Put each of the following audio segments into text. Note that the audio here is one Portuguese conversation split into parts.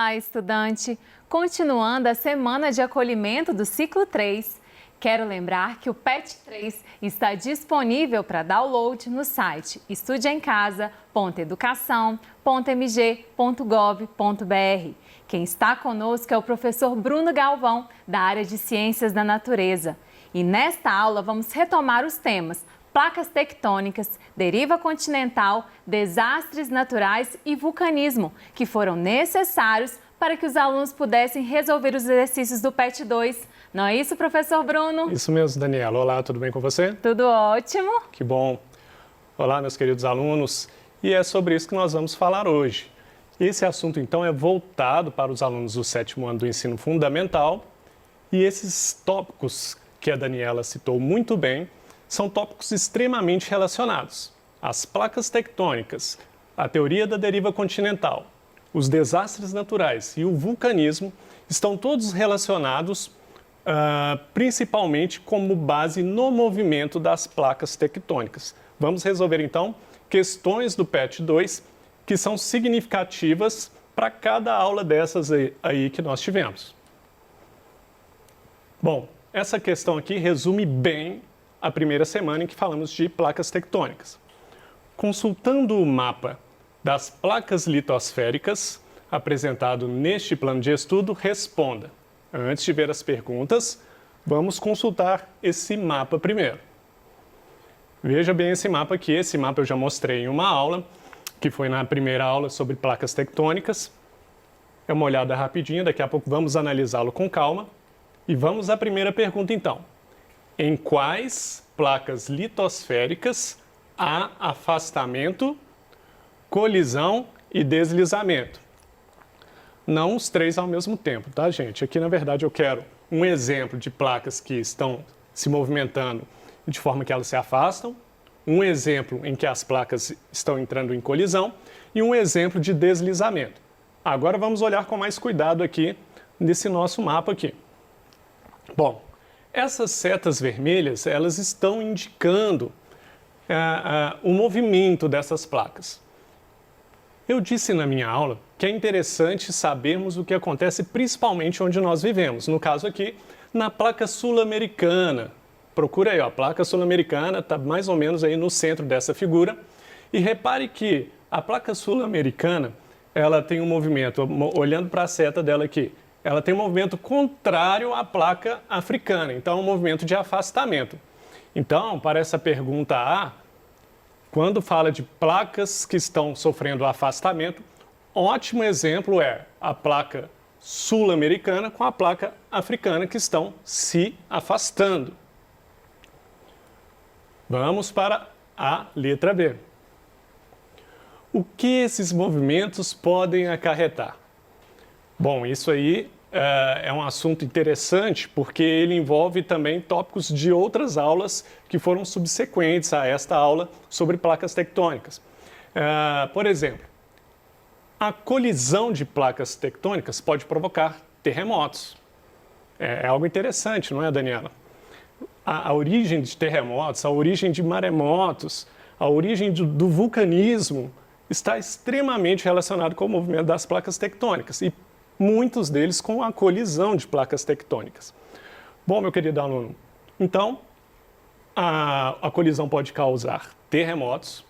Olá, estudante! Continuando a semana de acolhimento do ciclo 3, quero lembrar que o PET 3 está disponível para download no site estudeemcasa.educação.mg.gov.br. Quem está conosco é o professor Bruno Galvão, da área de Ciências da Natureza. E nesta aula vamos retomar os temas placas tectônicas, deriva continental, desastres naturais e vulcanismo, que foram necessários para que os alunos pudessem resolver os exercícios do PET 2. Não é isso, professor Bruno? Isso mesmo, Daniela. Olá, tudo bem com você? Tudo ótimo. Que bom. Olá, meus queridos alunos. E é sobre isso que nós vamos falar hoje. Esse assunto, então, é voltado para os alunos do 7º ano do ensino fundamental. E esses tópicos que a Daniela citou muito bem são tópicos extremamente relacionados. As placas tectônicas, a teoria da deriva continental, os desastres naturais e o vulcanismo estão todos relacionados principalmente como base no movimento das placas tectônicas. Vamos resolver então questões do PET 2 que são significativas para cada aula dessas aí que nós tivemos. Bom, essa questão aqui resume bem a primeira semana em que falamos de placas tectônicas. Consultando o mapa das placas litosféricas apresentado neste plano de estudo, responda. Antes de ver as perguntas, vamos consultar esse mapa primeiro. Veja bem esse mapa aqui. Esse mapa eu já mostrei em uma aula, que foi na primeira aula sobre placas tectônicas. É uma olhada rapidinha, daqui a pouco vamos analisá-lo com calma. E vamos à primeira pergunta então. Em quais placas litosféricas há afastamento, colisão e deslizamento? Não os três ao mesmo tempo, tá, gente? Aqui, na verdade, eu quero um exemplo de placas que estão se movimentando de forma que elas se afastam, um exemplo em que as placas estão entrando em colisão e um exemplo de deslizamento. Agora vamos olhar com mais cuidado aqui nesse nosso mapa aqui. Bom, essas setas vermelhas, elas estão indicando o movimento dessas placas. Eu disse na minha aula que é interessante sabermos o que acontece principalmente onde nós vivemos. No caso aqui, na placa sul-americana. Procura aí, ó, a placa sul-americana está mais ou menos aí no centro dessa figura. E repare que a placa sul-americana, ela tem um movimento, olhando para a seta dela aqui, ela tem um movimento contrário à placa africana, então é um movimento de afastamento. Então, para essa pergunta A, quando fala de placas que estão sofrendo afastamento, ótimo exemplo é a placa sul-americana com a placa africana que estão se afastando. Vamos para a letra B. O que esses movimentos podem acarretar? Bom, isso aí é um assunto interessante porque ele envolve também tópicos de outras aulas que foram subsequentes a esta aula sobre placas tectônicas. Por exemplo, a colisão de placas tectônicas pode provocar terremotos. É algo interessante, não é, Daniela? A origem de terremotos, a origem de maremotos, a origem do vulcanismo está extremamente relacionado com o movimento das placas tectônicas e muitos deles com a colisão de placas tectônicas. Bom, meu querido aluno, então a colisão pode causar terremotos,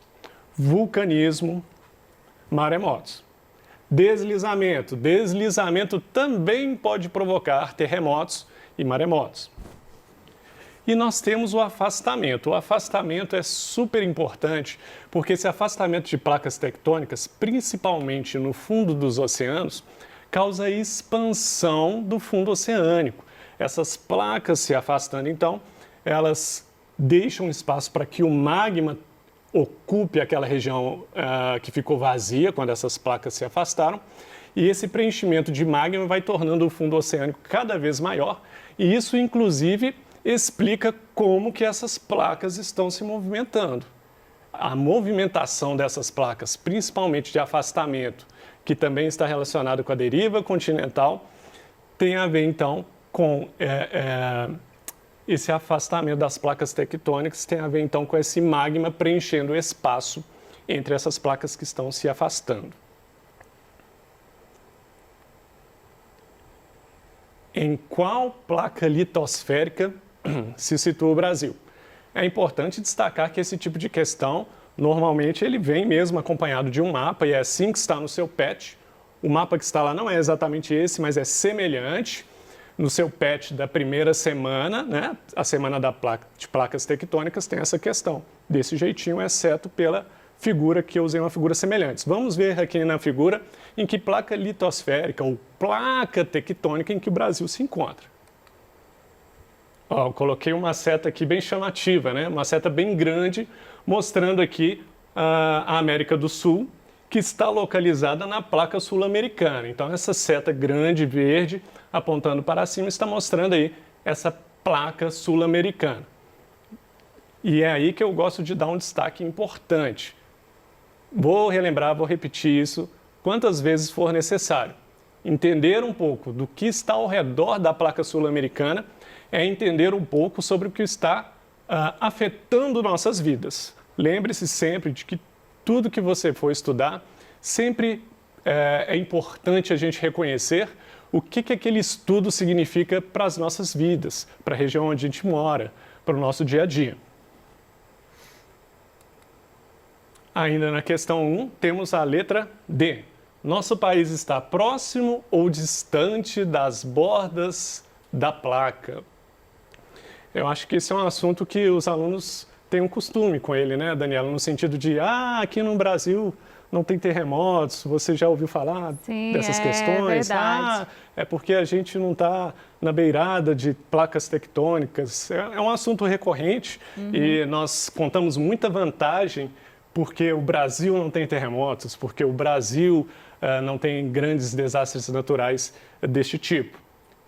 vulcanismo, maremotos. Deslizamento. Deslizamento também pode provocar terremotos e maremotos. E nós temos o afastamento. O afastamento é super importante porque esse afastamento de placas tectônicas, principalmente no fundo dos oceanos, causa expansão do fundo oceânico. Essas placas se afastando, então, elas deixam espaço para que o magma ocupe aquela região que ficou vazia quando essas placas se afastaram, e esse preenchimento de magma vai tornando o fundo oceânico cada vez maior, e isso, inclusive, explica como que essas placas estão se movimentando. A movimentação dessas placas, principalmente de afastamento, que também está relacionado com a deriva continental, tem a ver, então, com esse afastamento das placas tectônicas, tem a ver, então, com esse magma preenchendo o espaço entre essas placas que estão se afastando. em qual placa litosférica se situa o Brasil. É importante destacar que esse tipo de questão, normalmente, ele vem mesmo acompanhado de um mapa, e é assim que está no seu PET. O mapa que está lá não é exatamente esse, mas é semelhante. No seu PET da primeira semana, né, a semana de placas tectônicas, tem essa questão, desse jeitinho, exceto pela figura que eu usei uma figura semelhante. Vamos ver aqui na figura em que placa litosférica ou placa tectônica em que o Brasil se encontra. Ó, eu coloquei uma seta aqui bem chamativa, né? Uma seta bem grande, mostrando aqui a América do Sul, que está localizada na placa sul-americana. Então, essa seta grande, verde, apontando para cima, está mostrando aí essa placa sul-americana. E é aí que eu gosto de dar um destaque importante. Vou relembrar, vou repetir isso quantas vezes for necessário. Entender um pouco do que está ao redor da placa sul-americana é entender um pouco sobre o que está afetando nossas vidas. Lembre-se sempre de que tudo que você for estudar, sempre é importante a gente reconhecer o que aquele estudo significa para as nossas vidas, para a região onde a gente mora, para o nosso dia a dia. Ainda na questão 1, temos a letra D. Nosso país está próximo ou distante das bordas da placa? Eu acho que esse é um assunto que os alunos têm um costume com ele, né, Daniela? No sentido de, aqui no Brasil não tem terremotos, você já ouviu falar dessas questões? Verdade. É porque a gente não está na beirada de placas tectônicas. É um assunto recorrente e nós contamos muita vantagem porque o Brasil não tem terremotos, porque o Brasil não tem grandes desastres naturais deste tipo.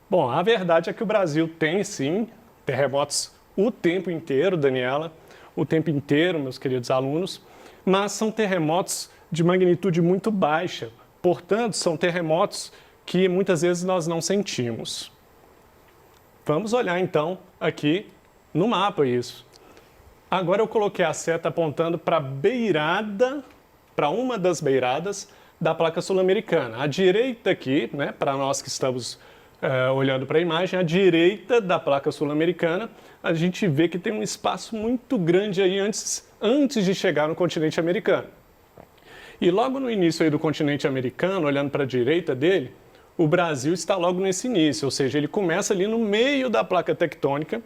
Bom, a verdade é que o Brasil tem, sim, terremotos o tempo inteiro, Daniela, o tempo inteiro, meus queridos alunos, mas são terremotos de magnitude muito baixa. Portanto, são terremotos que muitas vezes nós não sentimos. Vamos olhar, então, aqui no mapa isso. Agora eu coloquei a seta apontando para a beirada, para uma das beiradas da placa sul-americana. À direita aqui, né, para nós que estamos olhando para a imagem, à direita da placa sul-americana, a gente vê que tem um espaço muito grande aí antes de chegar no continente americano. E logo no início aí do continente americano, olhando para a direita dele, o Brasil está logo nesse início, ou seja, ele começa ali no meio da placa tectônica.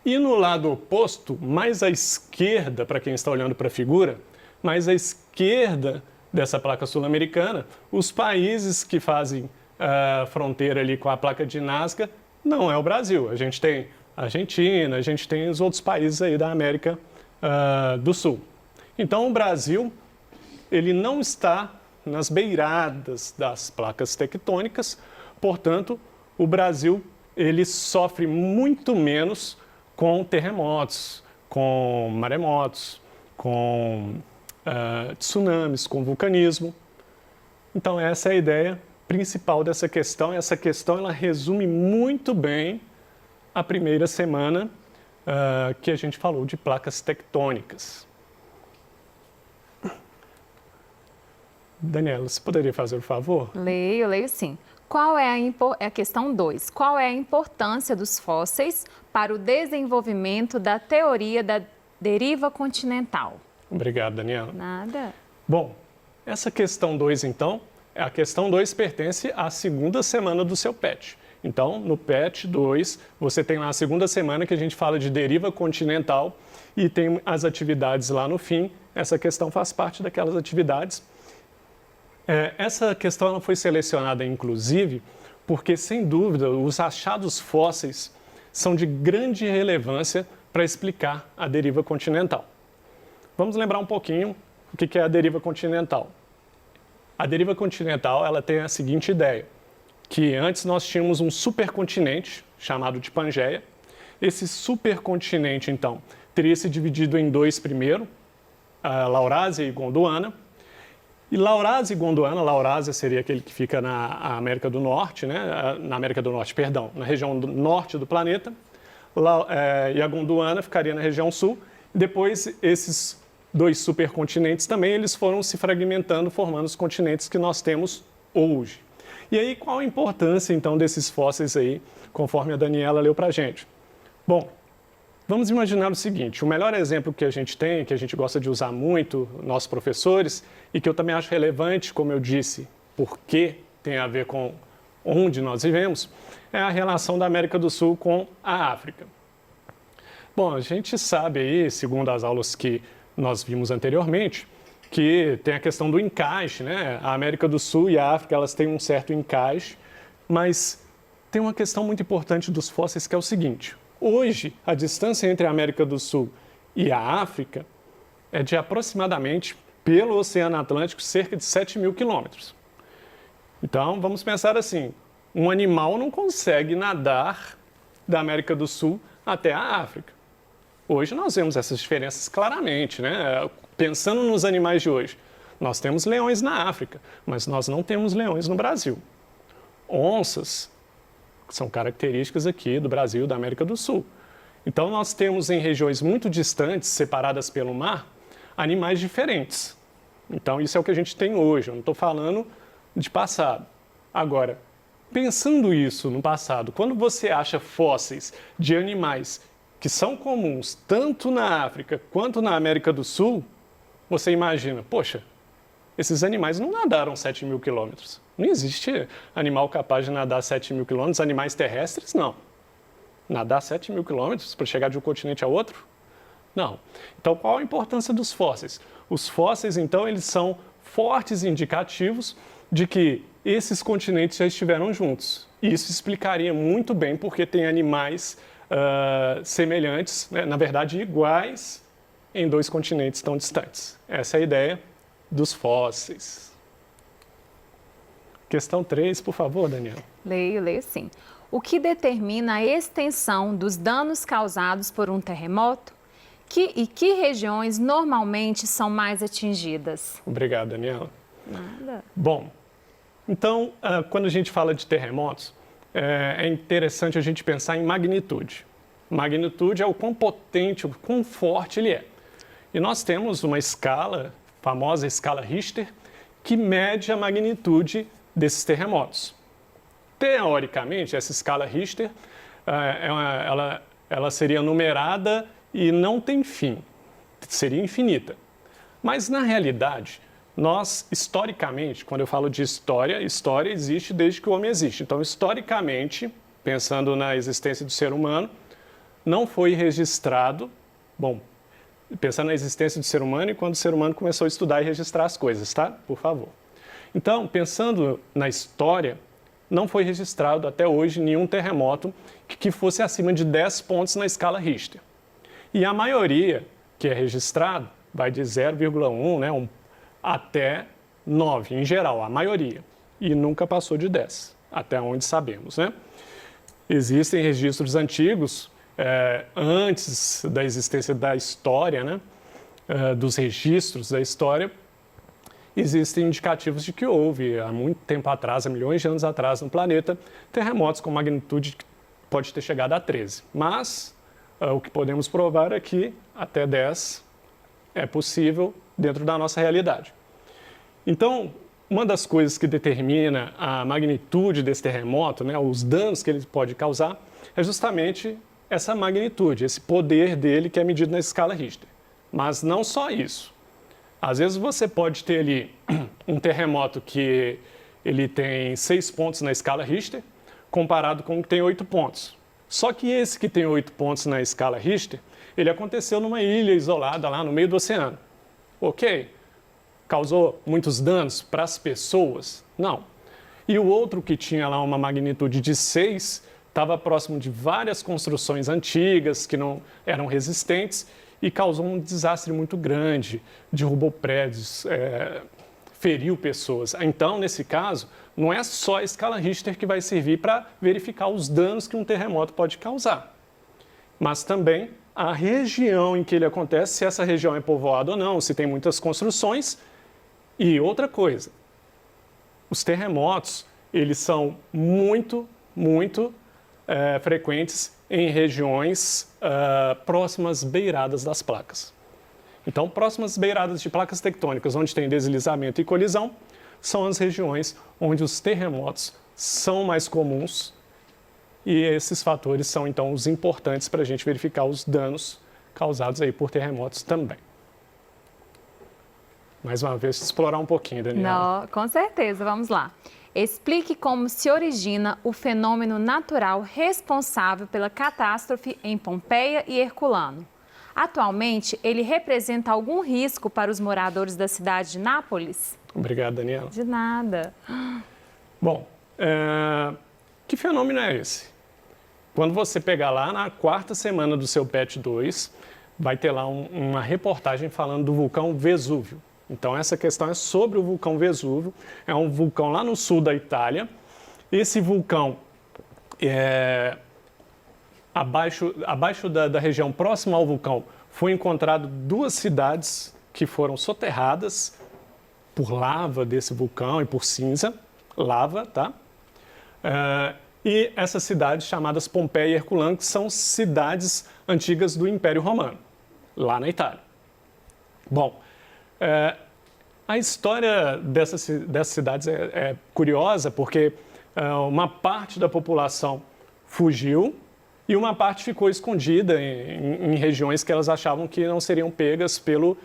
E no lado oposto, mais à esquerda, para quem está olhando para a figura, mais à esquerda dessa placa sul-americana, os países que fazem fronteira ali com a placa de Nazca não é o Brasil. A gente tem a Argentina, a gente tem os outros países aí da América do Sul. Então o Brasil, ele não está nas beiradas das placas tectônicas, portanto, o Brasil ele sofre muito menos com terremotos, com maremotos, com tsunamis, com vulcanismo. Então essa é a ideia principal dessa questão. Essa questão ela resume muito bem a primeira semana que a gente falou de placas tectônicas. Daniela, você poderia fazer o favor? Leio sim. Qual é a questão 2? Qual é a importância dos fósseis para o desenvolvimento da teoria da deriva continental? Obrigado, Daniela. Nada. Bom, essa questão 2, então, a questão 2 pertence à segunda semana do seu PET. Então, no PET 2, você tem lá a segunda semana que a gente fala de deriva continental e tem as atividades lá no fim. Essa questão faz parte daquelas atividades. Essa questão ela foi selecionada, inclusive, porque, sem dúvida, os achados fósseis são de grande relevância para explicar a deriva continental. Vamos lembrar um pouquinho o que é a deriva continental. A deriva continental ela tem a seguinte ideia, que antes nós tínhamos um supercontinente, chamado de Pangeia. Esse supercontinente, então, teria se dividido em dois primeiro, a Laurásia e Gondwana. E Laurásia e Gondwana, Laurásia seria aquele que fica na América do Norte, né? Na América do Norte, perdão, na região norte do planeta, e a Gondwana ficaria na região sul. Depois, esses dois supercontinentes também, eles foram se fragmentando, formando os continentes que nós temos hoje. E aí, qual a importância, então, desses fósseis aí, conforme a Daniela leu para a gente? Bom, vamos imaginar o seguinte, o melhor exemplo que a gente tem, que a gente gosta de usar muito, nossos professores, e que eu também acho relevante, como eu disse, porque tem a ver com onde nós vivemos, é a relação da América do Sul com a África. Bom, a gente sabe aí, segundo as aulas que nós vimos anteriormente, que tem a questão do encaixe, né? A América do Sul e a África, elas têm um certo encaixe, mas tem uma questão muito importante dos fósseis que é o seguinte: hoje, a distância entre a América do Sul e a África é de aproximadamente, pelo Oceano Atlântico, cerca de 7.000 quilômetros. Então, vamos pensar assim, um animal não consegue nadar da América do Sul até a África. Hoje nós vemos essas diferenças claramente, né? Pensando nos animais de hoje, nós temos leões na África, mas nós não temos leões no Brasil. Onças são características aqui do Brasil, da América do Sul. Então nós temos em regiões muito distantes, separadas pelo mar, animais diferentes. Então isso é o que a gente tem hoje, eu não estou falando de passado. Agora, pensando isso no passado, quando você acha fósseis de animais que são comuns tanto na África quanto na América do Sul, você imagina, poxa, esses animais não nadaram 7.000 quilômetros. Não existe animal capaz de nadar 7.000 quilômetros, animais terrestres, não. Nadar 7.000 quilômetros para chegar de um continente a outro? Não. Então, qual a importância dos fósseis? Os fósseis, então, eles são fortes indicativos de que esses continentes já estiveram juntos. E isso explicaria muito bem porque tem animais semelhantes, né, na verdade iguais, em dois continentes tão distantes. Essa é a ideia dos fósseis. Questão 3, por favor, Daniela. Leio sim. O que determina a extensão dos danos causados por um terremoto? E que regiões normalmente são mais atingidas? Obrigado, Daniela. Nada. Bom, então, quando a gente fala de terremotos, é interessante a gente pensar em magnitude. Magnitude é o quão potente, o quão forte ele é. E nós temos uma escala, famosa escala Richter, que mede a magnitude desses terremotos. Teoricamente, essa escala Richter, ela seria numerada e não tem fim, seria infinita. Mas, na realidade, nós, historicamente, quando eu falo de história, história existe desde que o homem existe. Então, historicamente, pensando na existência do ser humano, não foi registrado, bom, pensando na existência do ser humano e quando o ser humano começou a estudar e registrar as coisas, tá? Por favor. Então, pensando na história, não foi registrado até hoje nenhum terremoto que fosse acima de 10 pontos na escala Richter. E a maioria que é registrado vai de 0,1, né, até 9, em geral, a maioria. E nunca passou de 10, até onde sabemos, né? Existem registros antigos, antes da existência da história, né, dos registros da história, existem indicativos de que houve, há muito tempo atrás, há milhões de anos atrás, no planeta, terremotos com magnitude que pode ter chegado a 13. Mas o que podemos provar é que até 10 é possível dentro da nossa realidade. Então, uma das coisas que determina a magnitude desse terremoto, né, os danos que ele pode causar, é justamente essa magnitude, esse poder dele que é medido na escala Richter. Mas não só isso. Às vezes você pode ter ali um terremoto que ele tem 6 pontos na escala Richter, comparado com o que tem 8 pontos. Só que esse que tem 8 pontos na escala Richter, ele aconteceu numa ilha isolada lá no meio do oceano. Ok? Causou muitos danos para as pessoas? Não. E o outro que tinha lá uma magnitude de 6, estava próximo de várias construções antigas que não eram resistentes e causou um desastre muito grande, derrubou prédios, feriu pessoas. Então, nesse caso, não é só a escala Richter que vai servir para verificar os danos que um terremoto pode causar, mas também a região em que ele acontece, se essa região é povoada ou não, se tem muitas construções. E outra coisa, os terremotos, eles são muito frequentes em regiões próximas beiradas das placas. Então, próximas beiradas de placas tectônicas, onde tem deslizamento e colisão, são as regiões onde os terremotos são mais comuns e esses fatores são, então, os importantes para a gente verificar os danos causados aí por terremotos também. Mais uma vez, explorar um pouquinho, Daniela. Não, com certeza, vamos lá. Explique como se origina o fenômeno natural responsável pela catástrofe em Pompeia e Herculano. Atualmente, ele representa algum risco para os moradores da cidade de Nápoles? Obrigado, Daniela. De nada. Bom, que fenômeno é esse? Quando você pegar lá na 4ª semana do seu PET 2, vai ter lá uma reportagem falando do vulcão Vesúvio. Então, essa questão é sobre o vulcão Vesúvio. É um vulcão lá no sul da Itália. Esse vulcão, abaixo da região próxima ao vulcão, foi encontrado 2 cidades que foram soterradas por lava desse vulcão e por cinza, lava, tá? E essas cidades chamadas Pompeia e Herculano, que são cidades antigas do Império Romano, lá na Itália. Bom, a história dessas cidades é curiosa porque uma parte da população fugiu e uma parte ficou escondida em regiões que elas achavam que não seriam pegas pelo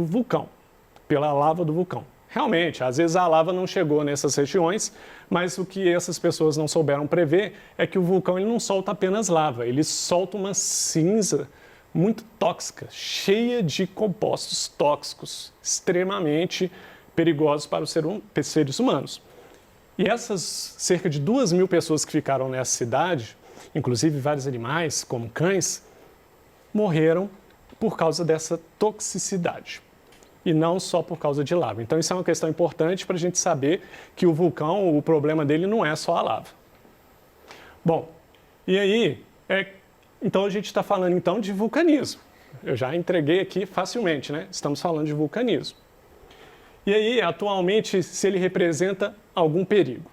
vulcão, pela lava do vulcão. Realmente, às vezes a lava não chegou nessas regiões, mas o que essas pessoas não souberam prever é que o vulcão ele não solta apenas lava, ele solta uma cinza muito tóxica, cheia de compostos tóxicos, extremamente perigosos para os seres humanos. E essas cerca de 2.000 pessoas que ficaram nessa cidade, inclusive vários animais, como cães, morreram por causa dessa toxicidade. E não só por causa de lava. Então isso é uma questão importante para a gente saber que o vulcão, o problema dele não é só a lava. Bom, e aí, então a gente está falando então de vulcanismo. Eu já entreguei aqui facilmente, né? Estamos falando de vulcanismo. E aí, atualmente, se ele representa algum perigo?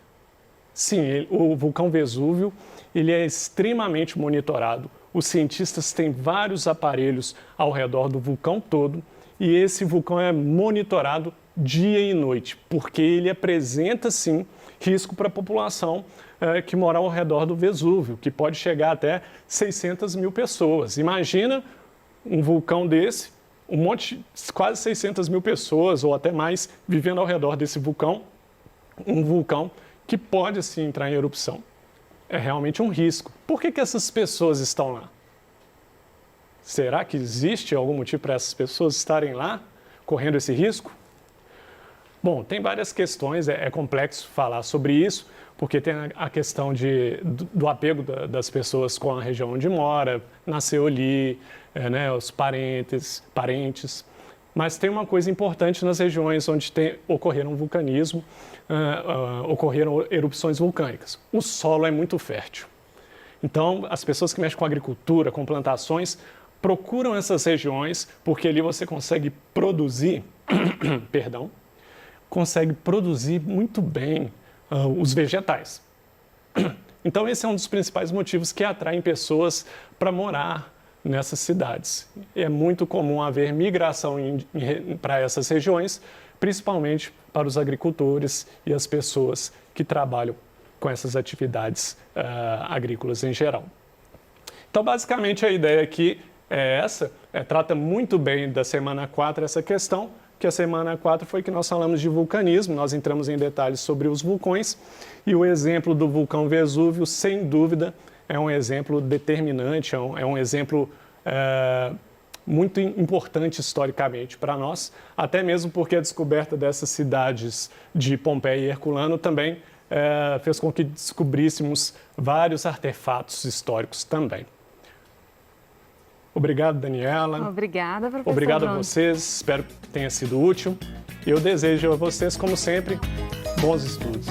Sim, o vulcão Vesúvio, ele é extremamente monitorado. Os cientistas têm vários aparelhos ao redor do vulcão todo e esse vulcão é monitorado dia e noite, porque ele apresenta, sim, risco para a população que mora ao redor do Vesúvio, que pode chegar até 600.000 pessoas. Imagina um vulcão desse, quase 600.000 pessoas ou até mais vivendo ao redor desse vulcão, um vulcão que pode, sim, entrar em erupção. É realmente um risco. Por que essas pessoas estão lá? Será que existe algum motivo para essas pessoas estarem lá, correndo esse risco? Bom, tem várias questões, é complexo falar sobre isso, porque tem a questão do apego das pessoas com a região onde mora, nasceu ali, né, os parentes, mas tem uma coisa importante nas regiões onde ocorreram vulcanismo, ocorreram erupções vulcânicas. O solo é muito fértil. Então, as pessoas que mexem com agricultura, com plantações, procuram essas regiões porque ali você consegue produzir, consegue produzir muito bem os vegetais. Então, esse é um dos principais motivos que atraem pessoas para morar nessas cidades. É muito comum haver migração para essas regiões, principalmente para os agricultores e as pessoas que trabalham com essas atividades agrícolas em geral. Então, basicamente, a ideia aqui é essa, trata muito bem da semana 4 essa questão, que a semana 4 foi que nós falamos de vulcanismo, nós entramos em detalhes sobre os vulcões, e o exemplo do vulcão Vesúvio, sem dúvida, é um exemplo determinante, é um exemplo muito importante historicamente para nós, até mesmo porque a descoberta dessas cidades de Pompeia e Herculano também fez com que descobríssemos vários artefatos históricos também. Obrigado, Daniela. Obrigada, professor. Obrigado a vocês, espero que tenha sido útil. E eu desejo a vocês, como sempre, bons estudos.